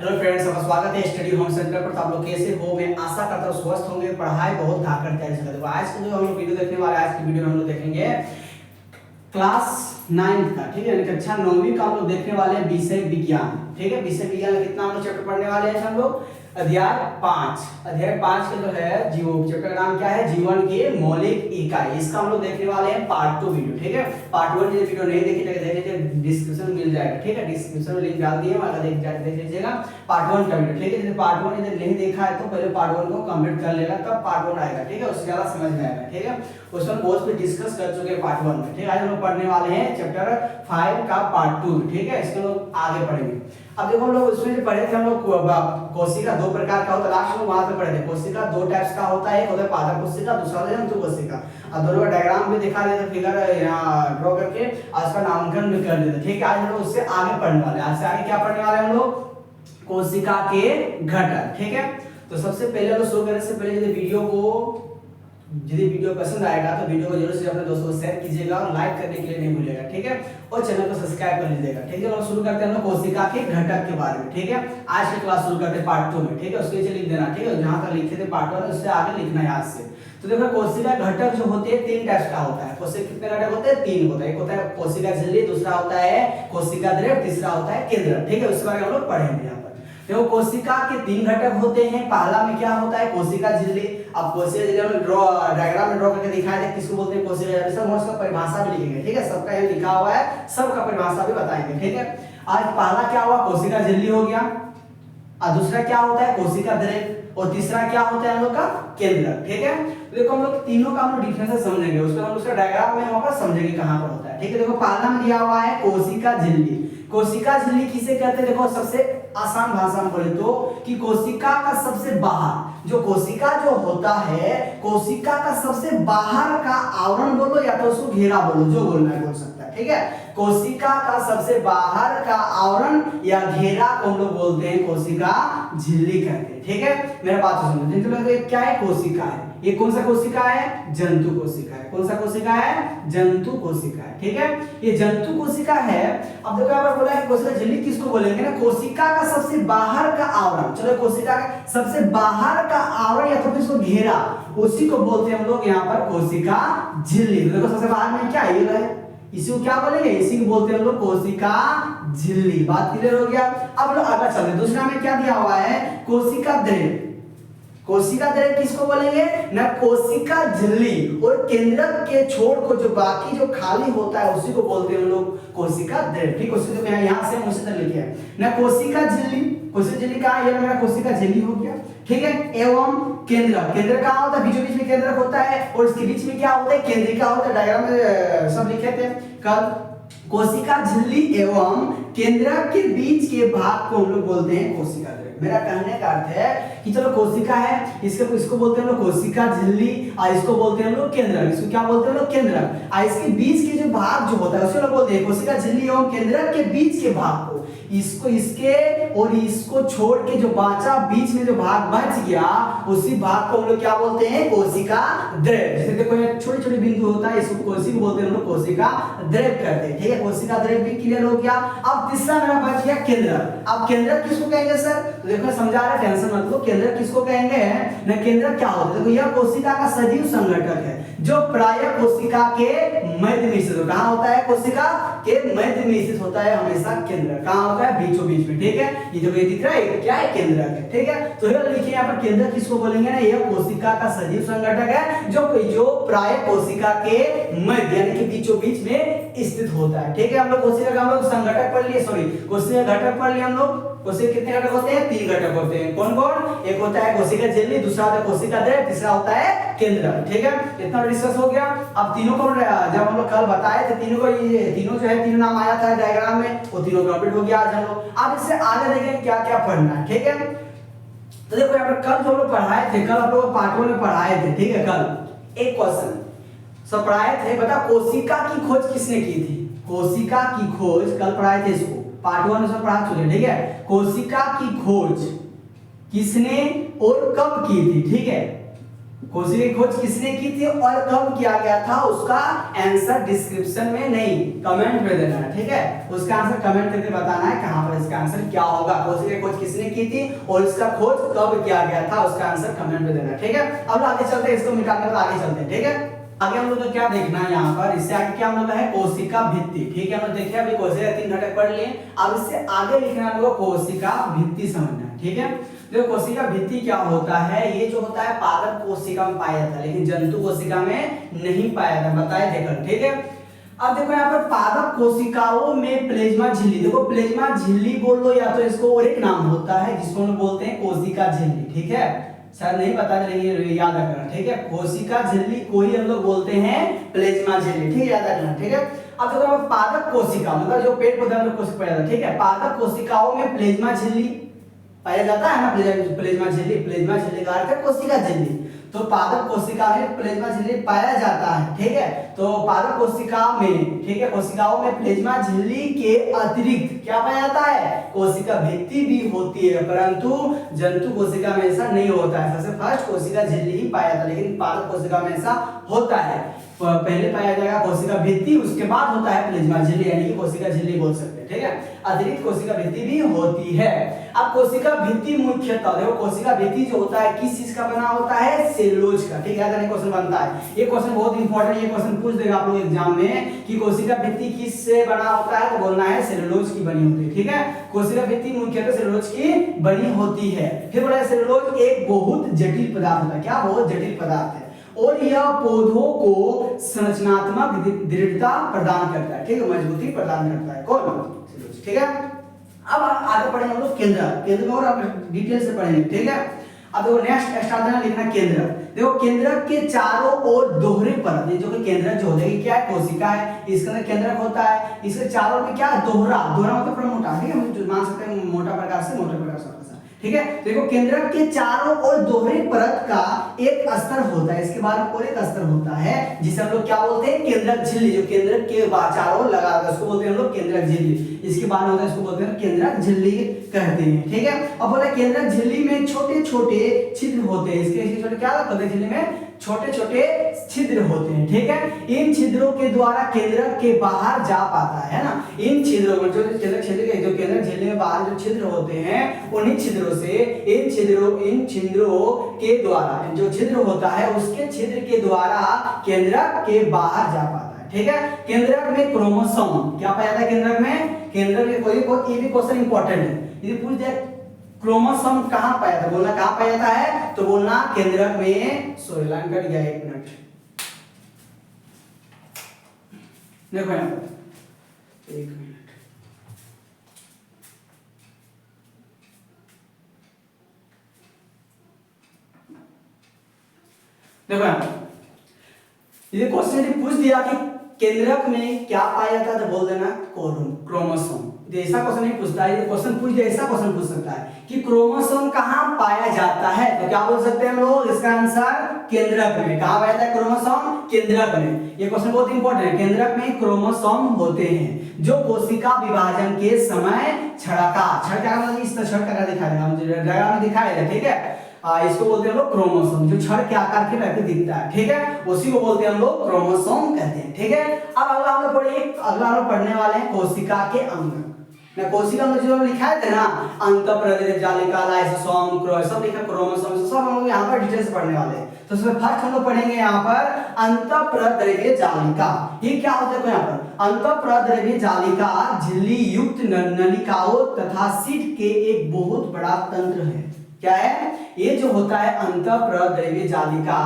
Hello friends, आपका स्वागत है स्टडी होम सेंटर पर। तो आप लोग कैसे हो? मैं आशा करता हूँ स्वस्थ होंगे, पढ़ाई बहुत धाकर तैयारी से करते हो। आज का जो हम लोग वीडियो देखने वाले हैं, आज की वीडियो में हम लोग देखेंगे क्लास 9 का, ठीक है, कक्षा 9वीं का हम लोग देखने वाले हैं विषय विज्ञान। ठीक है, विषय विज्ञान का कितना हम लोग चैप्टर पढ़ने वाले हैं हम लोग? अध्याय 5 का जो है जीव चैप्टर का नाम क्या है? जीवन की मौलिक इकाई। इसका हम लोग देखने वाले हैं पार्ट 2 वीडियो। ठीक है, पार्ट 1 जो वीडियो नहीं देखी देख लीजिए, डिस्क्रिप्शन मिल जाएगा। ठीक है, डिस्क्रिप्शन में लिंक डाल दिए, वहां का देख लीजिएगा पार्ट 1 का वीडियो। ठीक है, यदि पार्ट 1 यदि नहीं देखा है तो पहले पार्ट 1 को कंप्लीट कर लेगा, तब पार्ट 1 आएगा। ठीक है, उससे ज्यादा समझ में आएगा। ठीक है, उसमें बहुत कुछ डिस्कस कर चुके हैं पार्ट 1 में। ठीक है, आज हम लोग पढ़ने वाले हैं चैप्टर 5 का पार्ट 2। ठीक है, इसको लोग आगे पढ़ेंगे। अब देखो हम लोग उसमें जो पढ़े थे, हम लोग कोशिका दो प्रकार का होता है, लास्ट में वहां पे पढ़े थे। कोशिका दो टाइप्स का होता है, एक होता है पादप कोशिका, दूसरा होता है जंतु कोशिका। अब दोनों का डायग्राम भी दिखा देते, फिगर यहां ड्रॉ करके उसका नामकरण भी कर देते। ठीक है, आज हम लोग उससे आगे पढ़ने वाले हैं। आज से आगे क्या पढ़ने वाले हैं हम लोग? कोशिका के घटक। ठीक है, तो सबसे पहले हम शुरू करने से पहले यदि वीडियो पसंद आएगा तो वीडियो को जरूर से अपने दोस्तों को शेयर कीजिएगा और लाइक करने के लिए नहीं भूलिएगा। ठीक है, और चैनल को सब्सक्राइब कर लीजिएगा। ठीक है, हम शुरू करते हैं कोशिका के घटक के बारे में। ठीक है, आज की क्लास शुरू करते हैं पार्ट 2 में। ठीक है, उसके नीचे लिख देना। ठीक है, जहां तक लिखे थे पार्ट 1 उससे आगे लिखना है याद से। तो देखो कोशिका घटक जो होते हैं 3 टाइप्स का होता है। कोशिका कितने घटक होते हैं? 3 होता है। एक होता है कोशिका झिल्ली, दूसरा होता है कोशिका द्रव्य, तीसरा होता है केंद्रक। ठीक है, उसके बारे में हम लोग पढ़ेंगे यहाँ पर। देखो कोशिका के 3 घटक होते हैं। पहला में क्या होता है? कोशिका झिल्ली। अब कोशिका झिल्ली हम ड्रॉ डायग्राम में ड्रॉ करके दिखाए थे, किसको बोलते हैं? कोशिका झिल्ली। सब उसका परिभाषा भी लिखेंगे। ठीक है, सबका ये लिखा हुआ है, सबका परिभाषा भी बताएंगे। ठीक है, आज पहला क्या हुआ? कोशिका झिल्ली हो गया, और दूसरा क्या होता है? कोशिका द्रव्य, और तीसरा क्या होता है हम लोग का? केंद्रक। ठीक है, तो देखो हम लोग तीनों का हम लोग डिफरेंस समझेंगे, उसको हम उसका डायग्राम में वहां पर समझेंगे कहां पर होता है। ठीक है, देखो पहला में दिया हुआ है कोशिका झिल्ली। कोशिका झिल्ली किसे कहते हैं? देखो सबसे आसान भाषा में बोले तो कि कोशिका का सबसे बाहर जो कोशिका जो होता है, कोशिका का सबसे बाहर का आवरण बोलो या तो उसको घेरा बोलो, जो बोलना है बोल सकता है। ठीक है, कोशिका का सबसे बाहर का आवरण या घेरा को हम लोग बोलते हैं कोशिका झिल्ली कहते हैं। ठीक है, मेरा बात सुनो। जिनको क्या है? कोशिका है। ये कौन सा कोशिका है? जंतु कोशिका है। कौन सा कोशिका है? जंतु कोशिका है। ठीक है, ये जंतु कोशिका है। अब देखो यहाँ पर बोला है कोशिका झिल्ली किसको बोलेंगे ना? कोशिका का सबसे बाहर का आवरण। चलो, कोशिका का सबसे बाहर का आवरण या तो इसको घेरा, उसी को बोलते हैं हम लोग यहाँ पर कोशिका झिल्ली। देखो सबसे बाहर में क्या ये है, इसी को क्या बोलेंगे? इसी को बोलते हैं हम लोग कोशिका झिल्ली। बात क्लियर हो गया? अब लोग आगे चलते। दूसरा में क्या दिया हुआ है? कोशिका द्रव्य। कोशिका द्रव्य किसको बोलेंगे ना? कोशिका झिल्ली और केंद्रक के छोर को जो बाकी जो खाली होता है उसी को बोलते हैं हम लोग कोशिका द्रव्य। ठीक, उसी को मैं यहां से उसी तरह लिखे है ना, कोशिका झिल्ली। कोशिका झिल्ली कहां? ये मेरा कोशिका झिल्ली हो गया। ठीक है, एवं केंद्रक। केंद्रक कहां होता है? बीचों बीच में केंद्रक होता है, और इसके बीच में क्या होता है? केंद्रिका होता है। डायग्राम में सब लिखे थे कल। कोशिका झिल्ली एवं केंद्रक के बीच के भाग को हम लोग बोलते हैं कोशिका द्रव्य। मेरा कहने का अर्थ है कि चलो कोशिका है, इसको बोलते हैं हम लोग कोशिका झिल्ली, और इसको बोलते हैं हम लोग केंद्रक। इसको क्या बोलते हैं हम लोग? केंद्रक। और इसके बीच के जो भाग जो होता है उसे लोग बोलते हैं कोशिका झिल्ली एवं केंद्रक के बीच के भाग को, इसको इसके और इसको छोड़ के जो बाचा बीच में जो भाग बच गया, उसी भाग को हम लोग क्या बोलते हैं? कोशिका द्रव्य। जैसे देखो ये छोटे छोटे बिंदु होता है, इसको कोशिका बोलते हैं हम लोग कोशिका द्रव्य कहते हैं। ठीक है, कोशिका द्रव्य भी क्लियर हो गया। अब तीसरा मेरा बच गया केंद्रक। अब केंद्रक किसको कहेंगे सर? तो देखो समझा रहे, टेंशन मत लो। केंद्रक किसको कहेंगे ना? केंद्रक क्या होता है? देखो यह कोशिका का सजीव संघटक है जो प्रायः कोशिका के मध्य में स्थित होता है। कहां होता है? कोशिका के मध्य में स्थित होता है हमेशा केंद्रक। कहां होता है? बीचों बीच में। ठीक है, ये जो दिख रहा है क्या है? केंद्रक है। ठीक है, तो ये लिखिए यहाँ पर केंद्रक किसको बोलेंगे ना? यह कोशिका का सजीव संघटक है जो प्रायः कोशिका के मध्य यानी कि बीचों बीच में स्थित होता है। ठीक है, हम लोग कोशिका का हम लोग संघटक पढ़ लिए, सॉरी कोशिका घटक पढ़ लिए हम लोग। कोशिका कितने घटक होते हैं? 3 घटक होते हैं। कौन कौन? एक होता है कोशिका झिल्ली, दूसरा होता है कोशिका द्रव्य, तीसरा होता है केंद्रक। ठीक है, इतना डिस्कस हो गया। अब तीनों को जब हम लोग कल बताए थे, तीनों को ये तीनों जो है तीनों नाम आया था डायग्राम में, वो तीनों कंप्लीट हो गया आज हम लोग। अब इससे आगे देखेंगे क्या क्या पढ़ना है। ठीक है, तो देखो यहाँ पर कल जो लोग पढ़ाए थे, कल आप लोग पार्ट 1 में पढ़ाए थे। ठीक है, कल एक क्वेश्चन सब पढ़ाए थे, बता कोशिका की खोज किसने की थी? कोशिका की खोज कल पढ़ाए थे, इसको पार्ट 1 में पढ़ा चुके। ठीक है, कोशिका की खोज किसने और कब की थी? ठीक है, कोशिका की खोज किसने की थी और कब किया गया था, उसका आंसर डिस्क्रिप्शन में नहीं कमेंट में देना है, ठीक है। उसका आंसर कमेंट करके बताना है कहां पर इसका आंसर क्या होगा। कोशिका की खोज किसने की थी और इसका खोज कब किया गया था, उसका आंसर कमेंट में देना है, ठीक है। अब आगे चलते हैं, इसको मिटाने के बाद आगे चलते हैं, ठीक है। आगे हम लोग को क्या देखना है यहाँ पर, इससे आगे क्या हम लोग है कोशिका भित्ति, ठीक है। हम लोग देखिए अभी कोशिका 3 घटक पढ़ लिए, अब इससे आगे लिखना है हम लोग कोशिका भित्ति समझना है, ठीक है। देखो कोशिका भित्ति क्या होता है, ये जो होता है पादप कोशिका में पाया जाता है लेकिन जंतु कोशिका में नहीं पाया जाता, बताए देखो, ठीक है। अब देखो यहाँ पर पादप कोशिकाओं में प्लेज्मा झिल्ली, देखो प्लेज्मा झिल्ली बोल लो या तो इसको और एक नाम होता है जिसको हम बोलते हैं कोशिका झिल्ली, ठीक है। शायद नहीं पता लेकिन याद रखना, ठीक है। कोशिका झिल्ली को ही हम लोग बोलते हैं प्लेज्मा झिल्ली, ठीक है, याद रखना, ठीक है। अब देखो पादप कोशिका मतलब जो पेट पौधे में कोशिका पाया जाता है, ठीक है। पादप कोशिकाओं में प्लेज्मा झिल्ली पाया जाता है ना, प्लेज्मा झिल्ली, प्लेज्मा झिल्ली का अर्थ है कोशिका झिल्ली। तो पादप कोशिका में प्लेज्मा झिल्ली पाया जाता है, ठीक है। तो पादप कोशिका में, ठीक है, कोशिकाओं में प्लेज्मा झिल्ली के अतिरिक्त क्या पाया जाता है, कोशिका भित्ति भी होती है, परंतु जंतु कोशिका में ऐसा नहीं होता है। सबसे फर्स्ट कोशिका झिल्ली ही पाया जाता है, लेकिन पादप कोशिका में ऐसा होता है, पहले पाया जाएगा कोशिका भित्ति, उसके बाद होता है प्लेज्मा झिल्ली, यानी कि कोशिका झिल्ली बोल सकते हैं, ठीक है। अतिरिक्त कोशिका भित्ति भी होती है। अब कोशिका भित्ति मुख्यतः देखो कोशिका भित्ति जो होता है किस चीज का बना होता है, सेलुलोज का, ठीक है। क्वेश्चन बनता है, ये क्वेश्चन बहुत इंपॉर्टेंट, ये क्वेश्चन पूछ देगा आप लोग एग्जाम में कि कोशिका भित्ति किस से बना होता है, तो बोलना है सेलुलोज की बनी होती है, ठीक है। कोशिका भित्ति मुख्यतः सेलुलोज की बनी होती है। फिर बोला सेलुलोज एक बहुत जटिल पदार्थ होता है, क्या बहुत जटिल पदार्थ है, और यह पौधों को संरचनात्मक दृढ़ता प्रदान करता है, ठीक है, मजबूती प्रदान करता है, कौन, ठीक है। अब आगे पढ़ेंगे हम लोग केंद्र में और अब डिटेल से पढ़ेंगे, ठीक है। अब देखो नेक्स्ट स्टार्ट करना लिखना केंद्र, देखो केंद्रक के चारों ओर दोहरे परत, ये जो कि केंद्रक जो होता है क्या है, कोशिका है, इसके अंदर केंद्रक होता है, इसके चारों में क्या दोहरा, दोहरा मतलब थोड़ा मोटा, ठीक है, हम मान सकते हैं मोटा प्रकार से, मोटे प्रकार से, ठीक है। देखो केंद्रक के चारों ओर दोहरे परत का एक अस्तर होता है, इसके बाद और एक अस्तर होता है जिसे हम लोग क्या बोलते हैं, केंद्रक झिल्ली, जो केंद्रक के चारों लगा होता है उसको बोलते हैं हम लोग केंद्रक झिल्ली, इसके बाद होता है इसको बोलते हैं केंद्रक झिल्ली कहते हैं, ठीक है। अब बोला केंद्रक झिल्ली में छोटे छोटे छिद्र होते हैं, इसके छोटे क्या होता है, झिल्ली में छोटे छोटे छिद्र होते हैं, ठीक है। इन छिद्रों के द्वारा केंद्रक के बाहर जा पाता है ना, इन छिद्रों में जो केंद्रक छिद्र के जो केंद्रक झिल्ली में बाहर जो छिद्र होते हैं उन्हीं छिद्रों से इन छिद्रों के द्वारा जो छिद्र होता है उसके छिद्र के द्वारा केंद्रक के बाहर जा पाता है, ठीक है। केंद्रक में क्रोमोसोम क्या पाया जाता है, केंद्रक में, केंद्रक में कोई ये भी क्वेश्चन इंपॉर्टेंट है, यदि पूछ दे क्रोमोसोम कहां पाया जाता है, बोलना कहां पाया जाता है, तो बोलना केंद्रक में, सॉरी लाइन कट गया, एक मिनट देखो यहां पर, एक मिनट, देखो यहां पर ये क्वेश्चन पूछ दिया कि केंद्रक में क्या पाया जाता है, तो बोल देना क्रोमोसोम। ऐसा क्वेश्चन नहीं पूछता है, ये क्वेश्चन पूछ दिया, ऐसा क्वेश्चन पूछ सकता है कि क्रोमोसोम कहां पाया जाता है, तो क्या बोल सकते हैं हम लोग, इसका आंसर केंद्रक में। कहां पाया जाता है क्रोमोसोम, केंद्रक में। ये क्वेश्चन बहुत इंपॉर्टेंट है, केंद्रक में क्रोमोसोम होते हैं जो कोशिका विभाजन के समय छड़का इस तरह छड़ दिखाएगा, हम डायग्राम में दिखाएगा, ठीक है। इसको बोलते हैं हम लोग क्रोमोसोम, जो छड़ के आकार के रहते दिखता है, ठीक है, उसी को बोलते हैं हम लोग क्रोमोसोम कहते हैं, ठीक है। अब अगला हम लोग पढ़ने वाले हैं कोशिका के अंग। ना कोशिका में जो लिखा है ना, अंतःप्रदेश जालिका, लाइसोसोम, सब लिखा, क्रोमोसोम, सब हम लोग यहाँ पर डिटेल से पढ़ने वाले हैं। तो सबसे फर्स्ट हम लोग पढ़ेंगे यहाँ पर अंतःप्रद्रव्य जालिका। ये क्या होता है यहाँ पर, अंतःप्रद्रव्य जालिका झिल्ली युक्त नलिकाओं तथा सीट के एक बहुत बड़ा तंत्र है। क्या है, ये जो होता है अंतःप्रद्रव्य जालिका,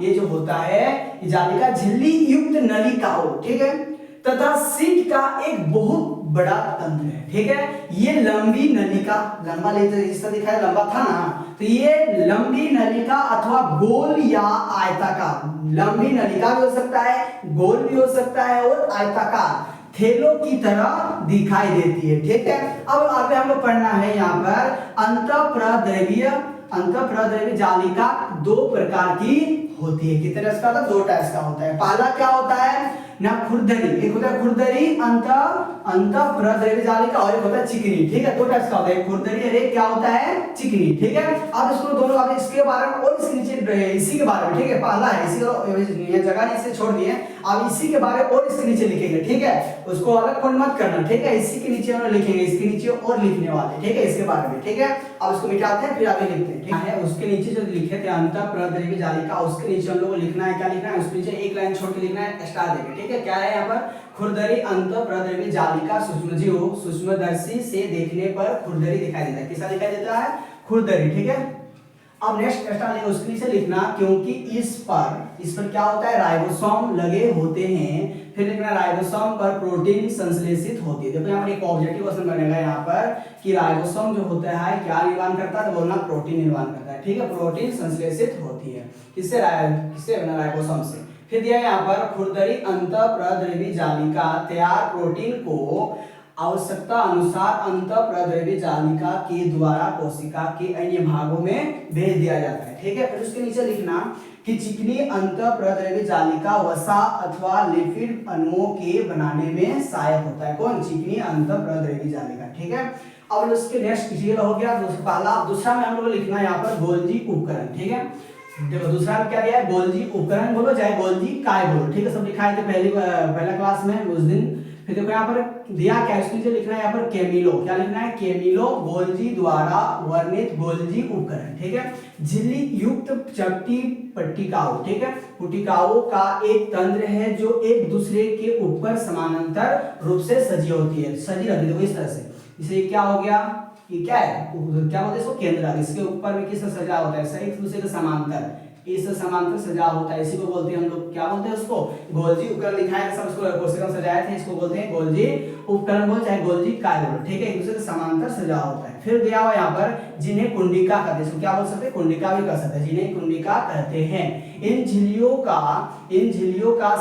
ये जो होता है जालिका झिल्ली युक्त नलिकाओं, ठीक है, तथा सीट का एक बहुत बड़ा तंत्र है, ठीक है। ये लंबी नलिका, लंबा लेते इस तरह दिखाया, लंबा था ना, तो ये लंबी नलिका अथवा गोल या आयताकार, लंबी नलिका भी हो सकता है, गोल भी हो सकता है और आयताकार थैलों की तरह दिखाई देती है, ठीक है। अब आगे हम लोग पढ़ना है यहाँ पर अंतःप्रद्रव्य जालिका दो प्रकार की होती है। कितने टाइप्स का, दो टाइप्स का होता है। पहला क्या होता है, ना खुरदरी, एक होता है खुरदरी अंत प्रद्रव्य जालिका और एक होता है चिकनी, ठीक है। दो टाइप्स का होता है, खुरदरी और एक क्या होता है चिकनी, ठीक है। अब इसको दोनों, अब इसके बारे में और इसके नीचे इसी के बारे में, ठीक है, पहला है इसी को ये जगह इसे छोड़ दिए, अब इसी के बारे में और इसके नीचे लिखेंगे, ठीक है। उसको अलग कोड मत करना, ठीक है। इसी के नीचे हम लिखेंगे, इसके नीचे और लिखने वाले, ठीक है, इसके बारे में, ठीक है। अब इसको मिटाते हैं फिर आगे लिखते हैं, ठीक है। उसके नीचे जो लिखे थे अंत प्रद्रव्य जालिका, उसके नीचे हम लोग को लिखना है, क्या लिखना है, उसके नीचे एक लाइन छोड़ के लिखना है, स्टार देके, ठीक है। क्या है यहाँ पर, खुरदरी अंत प्रद्रव्य जालिका सूक्ष्मजीव सूक्ष्मदर्शी से देखने पर खुरदरी दिखाई देता है। किसा दिखाई देता है, खुरदरी, ठीक है। अब नेक्स्ट स्टार लेंगे, उसके नीचे लिखना क्योंकि इस पर क्या होता है, राइबोसोम लगे होते हैं, फिर लिखना राइबोसोम पर प्रोटीन संश्लेषित होती है। देखो यहाँ पर एक ऑब्जेक्टिव क्वेश्चन बनेगा यहाँ पर कि राइबोसोम जो होता है क्या निर्माण करता है, तो बोलना प्रोटीन निर्माण करता है, ठीक है। प्रोटीन संश्लेषित होती है किससे, राइबोसोम से। फिर दिया यहाँ पर खुरदरी अंत प्रद्रव्य जालिका तैयार प्रोटीन को आवश्यकता अनुसार अंत प्रद्रव्य जालिका के द्वारा कोशिका के अन्य भागों में भेज दिया जाता है, ठीक है। फिर उसके नीचे लिखना कि चिकनी अंत प्रद्रव्य जालिका वसा अथवा लिपिड अणुओं के बनाने में सहायक होता है। कौन, चिकनी अंत प्रद्रव्य जालिका, ठीक है। अब उसके नेक्स्ट क्लियर हो गया, पहला। दूसरा में हम लोग लिखना है यहाँ पर गोल्जी उपकरण, ठीक है। देखो दूसरा में क्या दिया है, गोल्जी उपकरण बोलो चाहे गोल्जी काय बोलो, ठीक है। सब लिखा है पहला क्लास में उस दिन। फिर देखो यहाँ पर दिया क्या, इसके नीचे लिखना है यहाँ पर केमिलो, क्या लिखना है, केमिलो गोल्जी द्वारा वर्णित गोल्जी उपकरण, ठीक है। झिल्ली युक्त चपटी पट्टिकाओं, ठीक है, पुटिकाओं का एक तंत्र है जो एक दूसरे के ऊपर समानांतर रूप से सजी होती है, सजी रहती है, इस तरह से। इसे क्या हो गया, ये क्या है, क्या बोलते हैं इसको, केंद्र। इसके ऊपर में किससे सजा होता है, एक दूसरे के समांतर, इस समांतर सजा होता है, इसी को बोलते हैं हम लोग, क्या बोलते हैं उसको, गोल्जी उपकरण। लिखा है सब इसको कोशिका सजाए थे, इसको बोलते हैं गोल्जी उपकरण बोल चाहे गोल्जी काय बोलो, ठीक है। एक दूसरे के समांतर सजा होता है। फिर दिया हुआ यहाँ पर जिन्हें कुंडिका कहते हैं, इसको क्या बोल सकते हैं, कुंडिका भी कह सकते हैं, जिन्हें कुंडिका कहते हैं। इन झिल्लियों का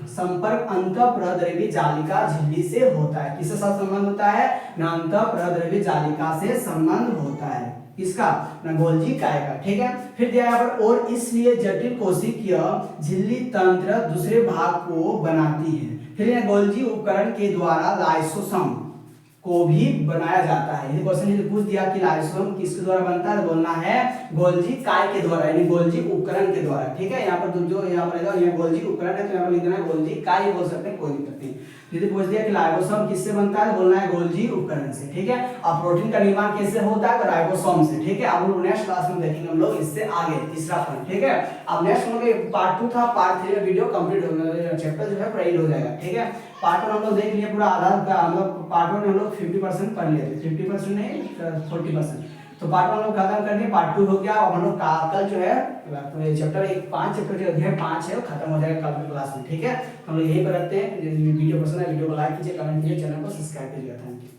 संपर्क अंत प्रद्रव्य जालिका झिल्ली से होता है। किससे संबंध होता है, ना अंत प्रद्रव्य जालिका से संबंध होता है, इसका ना गोल्जी काय का, ठीक है। फिर दिया यहाँ पर और इसलिए जटिल कोशिकीय झिल्ली तंत्र दूसरे भाग को बनाती है। फिर यह गोल्जी उपकरण के द्वारा लाइसोसोम को भी बनाया जाता है। ये क्वेश्चन पूछ दिया कि लाइसोसोम किसके द्वारा बनता है, तो बोलना है गोल्जी काय के द्वारा, यानी गोल्जी उपकरण के द्वारा, ठीक है। यहाँ पर जो यहाँ पर ये गोल्जी उपकरण है, तो यहाँ पर लिख देना है गोल्जी काय, बोल सकते हैं, कोई दिक्कत नहीं। यदि पूछ दिया कि राइबोसोम किससे बनता है, बोलना है गोल्जी उपकरण से, ठीक है। अब प्रोटीन का निर्माण कैसे होता है, तो राइबोसोम से, ठीक है। अब लोग नेक्स्ट क्लास में देखेंगे हम लोग इससे आगे, तीसरा पॉइंट, ठीक है। अब नेक्स्ट हम लोग पार्ट 2 था, पार्ट 3 में वीडियो कंप्लीट हो गया, चैप्टर जो है पूरा हो जाएगा, ठीक है। पार्ट 1 हम लोग देख लिए पूरा आधा का, हम लोग पार्ट 1 में हम लोग 50% पढ़ लिए थे, 50% नहीं 40%। तो पार्ट 1 हम लोग खत्म करके पार्ट 2 हो गया। और हम लोग कल जो है चैप्टर 5 चैप्टर जो अध्याय 5 है वो खत्म हो जाएगा कल की क्लास में, ठीक है। हम लोग यही पर रखते हैं। वीडियो पसंद है वीडियो को लाइक कीजिए, कमेंट कीजिए, चैनल को सब्सक्राइब कीजिएगा। Thank you.